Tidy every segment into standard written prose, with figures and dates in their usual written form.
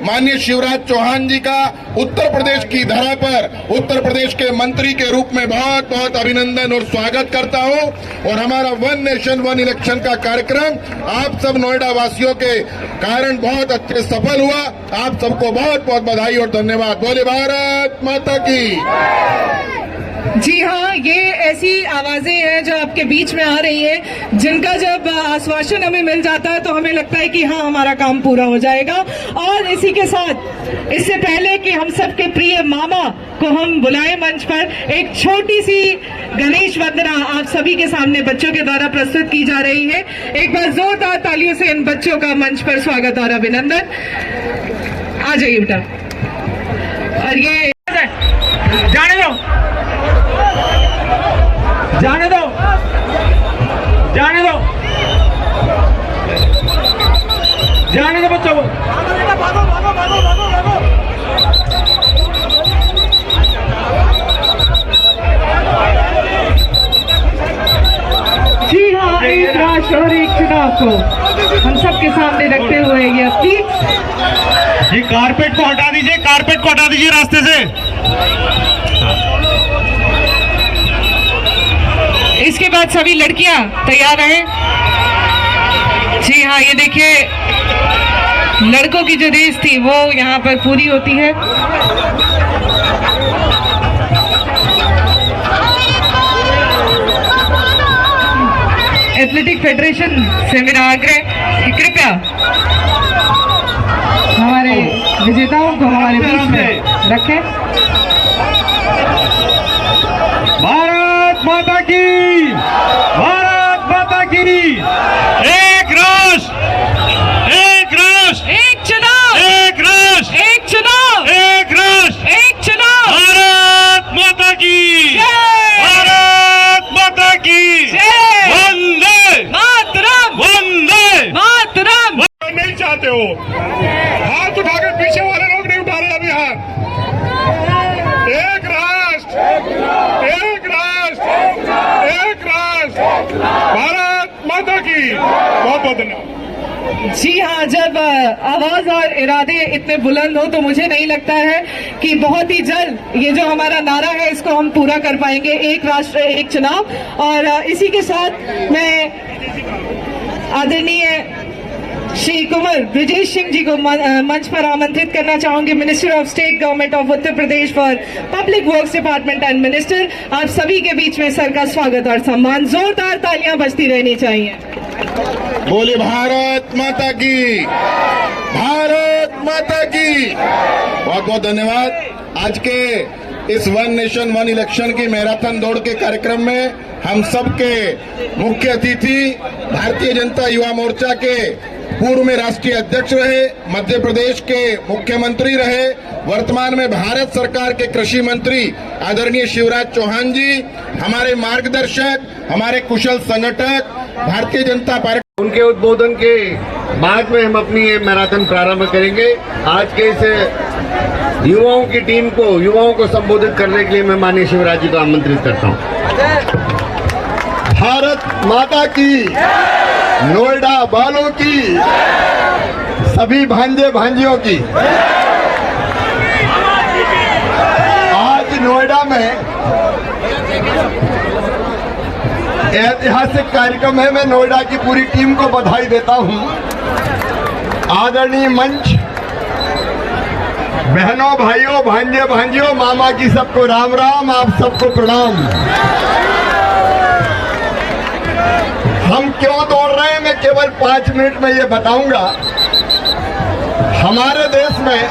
माननीय शिवराज चौहान जी का उत्तर प्रदेश की धरा पर उत्तर प्रदेश के मंत्री के रूप में बहुत बहुत अभिनंदन और स्वागत करता हूं। और हमारा वन नेशन वन इलेक्शन का कार्यक्रम आप सब नोएडा वासियों के कारण बहुत अच्छे सफल हुआ। आप सबको बहुत बहुत बधाई और धन्यवाद। बोले भारत माता की। जी हाँ, ये ऐसी आवाजें हैं जो आपके बीच में आ रही हैं, जिनका जब आश्वासन हमें मिल जाता है तो हमें लगता है कि हाँ, हमारा काम पूरा हो जाएगा। और इसी के साथ इससे पहले कि हम सबके प्रिय मामा को हम बुलाएं मंच पर, एक छोटी सी गणेश वंदना आप सभी के सामने बच्चों के द्वारा प्रस्तुत की जा रही है। एक बार जोरदार तालियों से इन बच्चों का मंच पर स्वागत और अभिनंदन। आ जाइए बेटा। और ये जाने दो, जाने दो, जाने दो, जाने दो बच्चों को। जी हाँ, एक राष्ट्र और एक चुनाव को हम सबके सामने रखते हुए ये अपील। ये कारपेट को हटा दीजिए, कारपेट को हटा दीजिए रास्ते से। इसके बाद सभी लड़कियां तैयार हैं। जी हाँ, ये देखिए, लड़कों की जो रेस थी वो यहाँ पर पूरी होती है। एथलेटिक फेडरेशन से मेरा आग्रह कि कृपया हमारे विजेताओं को हमारे बीच में रखें। भारत माता की, भारत माता की। एक राष्ट्र, एक राष्ट्र, एक चुनाव, एक राष्ट्र, एक चुनाव, एक राष्ट्र, एक चुनाव। भारत माता की, भारत माता की। वंदे मातरम, वंदे मातरम। नहीं चाहते हो, हाथ उठाकर पीछे वाले लोग नहीं उठा रहे अभी हाथ। एक राष्ट्र, एक राष्ट्र, एक राष्ट्र, भारत माता की। बहुत बहुत धन्यवाद। जी हाँ, जब आवाज और इरादे इतने बुलंद हो तो मुझे नहीं लगता है कि बहुत ही जल्द ये जो हमारा नारा है इसको हम पूरा कर पाएंगे, एक राष्ट्र एक चुनाव। और इसी के साथ मैं आदरणीय श्री कुंवर ब्रजेश सिंह जी को मंच पर आमंत्रित करना चाहूंगी, minister of state government of Uttar Pradesh for public works department and minister. आप सभी के बीच में सर का स्वागत और सम्मान। जोरदार तालियां बजती रहनी चाहिए। बोले भारत माता की, भारत माता की। बहुत बहुत धन्यवाद। आज के इस वन नेशन वन इलेक्शन की मैराथन दौड़ के कार्यक्रम में हम सबके मुख्य अतिथि भारतीय जनता युवा मोर्चा के पूर्व में राष्ट्रीय अध्यक्ष रहे, मध्य प्रदेश के मुख्यमंत्री रहे, वर्तमान में भारत सरकार के कृषि मंत्री आदरणीय शिवराज चौहान जी, हमारे मार्गदर्शक, हमारे कुशल संगठक, भारतीय जनता पार्टी। उनके उद्बोधन के बाद में हम अपनी ये मैराथन प्रारंभ करेंगे। आज के इस युवाओं की टीम को, युवाओं को संबोधित करने के लिए मैं माननीय शिवराज जी को आमंत्रित करता हूँ। भारत माता की, नोएडा वालों की, सभी भांजे भांजियों की। आज नोएडा में ऐतिहासिक कार्यक्रम है। मैं नोएडा की पूरी टीम को बधाई देता हूं। आदरणीय मंच, बहनों भाइयों भांजे भांजियों, मामा की सबको राम राम, आप सबको प्रणाम। हम क्यों दौड़ रहे हैं मैं केवल 5 मिनट में ये बताऊंगा। हमारे देश में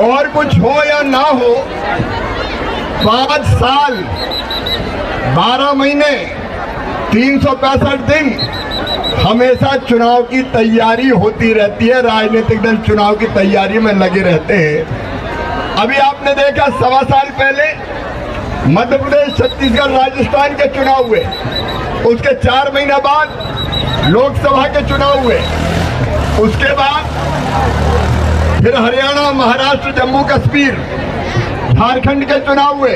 और कुछ हो या ना हो, 5 साल 12 महीने 365 दिन हमेशा चुनाव की तैयारी होती रहती है। राजनीतिक दल चुनाव की तैयारी में लगे रहते हैं। अभी आपने देखा 1.25 साल पहले मध्य प्रदेश, छत्तीसगढ़, राजस्थान के चुनाव हुए। उसके 4 महीने बाद लोकसभा के चुनाव हुए। उसके बाद फिर हरियाणा, महाराष्ट्र, जम्मू कश्मीर, झारखंड के चुनाव हुए।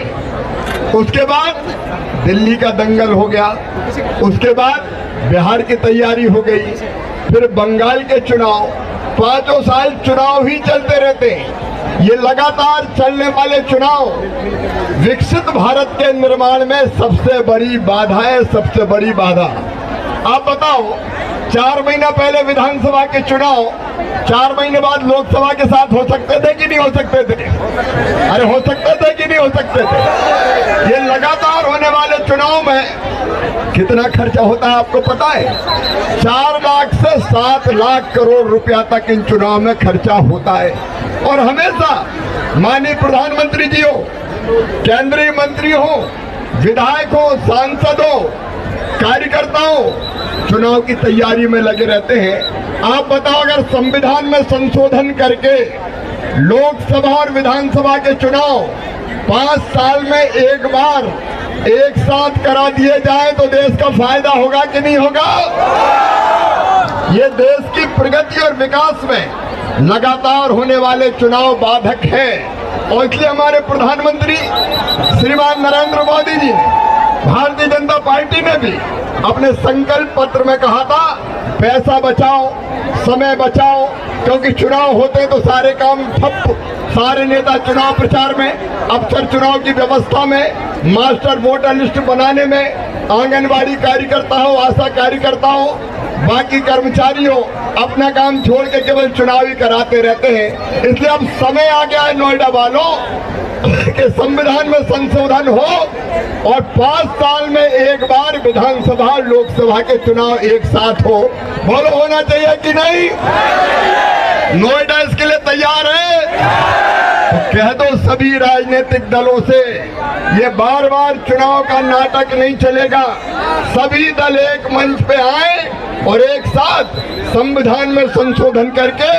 उसके बाद दिल्ली का दंगल हो गया। उसके बाद बिहार की तैयारी हो गई। फिर बंगाल के चुनाव, 5 साल चुनाव ही चलते रहते हैं। ये लगातार चलने वाले चुनाव विकसित भारत के निर्माण में सबसे बड़ी बाधा है, सबसे बड़ी बाधा। आप बताओ, 4 महीना पहले विधानसभा के चुनाव 4 महीने बाद लोकसभा के साथ हो सकते थे कि नहीं हो सकते थे? अरे हो सकते थे कि नहीं हो सकते थे? ये लगातार होने वाले चुनाव में कितना खर्चा होता है आपको पता है? 4 लाख से 7 लाख करोड़ रुपया तक इन चुनाव में खर्चा होता है। और हमेशा माननीय प्रधानमंत्री जी हो, केंद्रीय मंत्री हो, विधायक हो, सांसद हो, कार्यकर्ताओं चुनाव की तैयारी में लगे रहते हैं। आप बताओ, अगर संविधान में संशोधन करके लोकसभा और विधानसभा के चुनाव 5 साल में एक बार एक साथ करा दिए जाए तो देश का फायदा होगा कि नहीं होगा? ये देश की प्रगति और विकास में लगातार होने वाले चुनाव बाधक है। और इसलिए हमारे प्रधानमंत्री श्रीमान नरेंद्र मोदी जी ने, भारतीय जनता पार्टी ने भी अपने संकल्प पत्र में कहा था, पैसा बचाओ, समय बचाओ, क्योंकि चुनाव होते तो सारे काम ठप। सारे नेता चुनाव प्रचार में, अफसर चुनाव की व्यवस्था में, मास्टर वोटर लिस्ट बनाने में, आंगनबाड़ी कार्यकर्ता हो, आशा कार्यकर्ता हो, बाकी कर्मचारी हो, अपना काम छोड़ के केवल चुनाव ही कराते रहते हैं। इसलिए अब समय आ गया है नोएडा वालों कि संविधान में संशोधन हो और 5 साल में एक बार विधानसभा लोकसभा के चुनाव एक साथ हो। बोलो, होना चाहिए कि नहीं? नोएडा इसके लिए तैयार है? तो कह दो सभी राजनीतिक दलों से, ये बार बार चुनाव का नाटक नहीं चलेगा। सभी दल एक मंच पे आए और एक साथ संविधान में संशोधन करके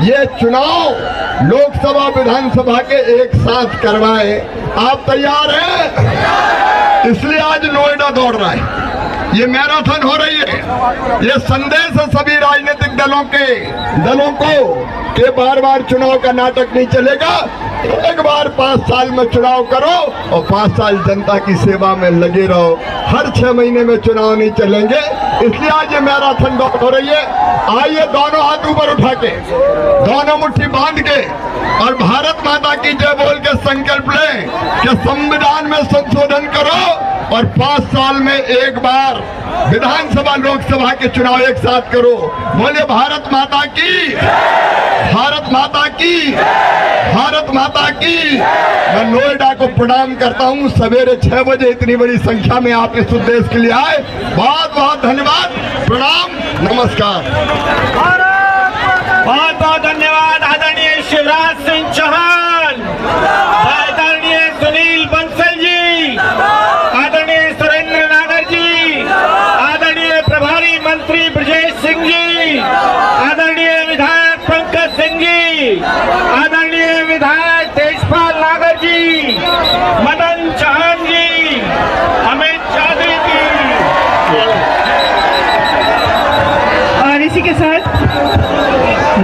ये चुनाव लोकसभा विधानसभा के एक साथ करवाए। आप तैयार हैं? इसलिए आज नोएडा दौड़ रहा है, ये मैराथन हो रही है। ये संदेश है सभी राजनीतिक दलों को कि बार बार चुनाव का नाटक नहीं चलेगा। एक बार 5 साल में चुनाव करो और 5 साल जनता की सेवा में लगे रहो। हर 6 महीने में चुनाव नहीं चलेंगे। इसलिए आज ये मैराथन दौड़ हो रही है। आइए दोनों हाथ ऊपर उठा के, दोनों मुट्ठी बांध के और भारत माता की जय बोल के संकल्प लें कि संविधान में संशोधन करो और 5 साल में एक बार विधानसभा लोकसभा के चुनाव एक साथ करो। बोलिए भारत माता की, भारत माता की, भारत माता की। मैं नोएडा को प्रणाम करता हूँ। सवेरे 6 बजे इतनी बड़ी संख्या में आप इस उद्देश्य के लिए आए, बहुत बहुत धन्यवाद। प्रणाम, नमस्कार। बहुत बहुत धन्यवाद आदरणीय शिवराज सिंह चौहान, आदरणीय सुनील बंसल जी, आदरणीय सुरेंद्र नागर जी, आदरणीय प्रभारी मंत्री ब्रजेश सिंह जी, आदरणीय विधायक पंकज सिंह जी, आदरणीय विधायक तेजपाल नागर जी, मदन चौहान जी, अमित चौधरी जी। और इसी के साथ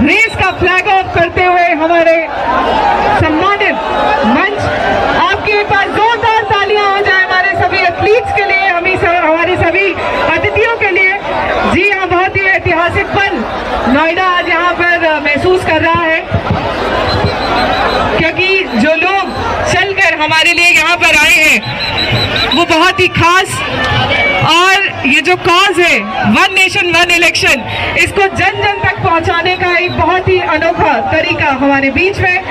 रेस का फ्लैग ऑफ करते हुए हमारे सम्मानित मंच, आपके एक बार जोरदार तालियां हो जाए हमारे सभी एथलीट्स के लिए, हमारे सभी अतिथियों के लिए। जी हाँ, बहुत ही ऐतिहासिक पल नोएडा आज यहाँ पर महसूस कर रहा है, क्योंकि जो लोग चलकर हमारे लिए यहाँ पर आए हैं वो बहुत ही खास, और ये जो कॉज है वन नेशन वन इलेक्शन, इसको जन जन तक पहुंचाने का एक बहुत ही अनोखा तरीका हमारे बीच में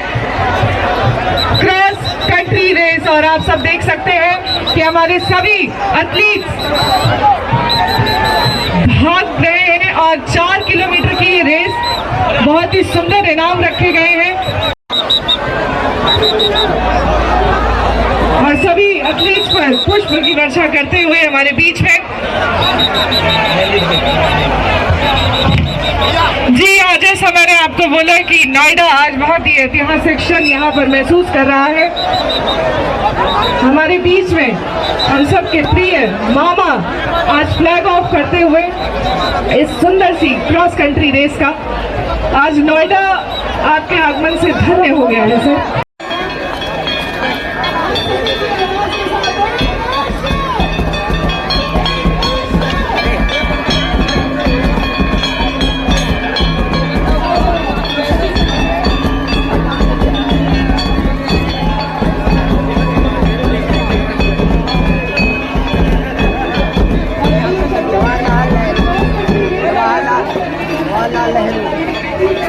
क्रॉस कंट्री रेस। और आप सब देख सकते हैं कि हमारे सभी एथलीट्स भाग रहे हैं और 4 किलोमीटर की ये रेस, बहुत ही सुंदर इनाम रखे गए हैं और सभी एथलीट्स पर पुष्प की वर्षा करते हुए हमारे बीच में। जी हाँ, जैसा मैंने आपको बोला कि नोएडा आज बहुत ही ऐतिहासिक क्षण यहाँ पर महसूस कर रहा है। हमारे बीच में हम सब के प्रिय मामा आज फ्लैग ऑफ करते हुए इस सुंदर सी क्रॉस कंट्री रेस का, आज नोएडा आपके आगमन से धन्य हो गया है सर। जवाहरलाल नेहरू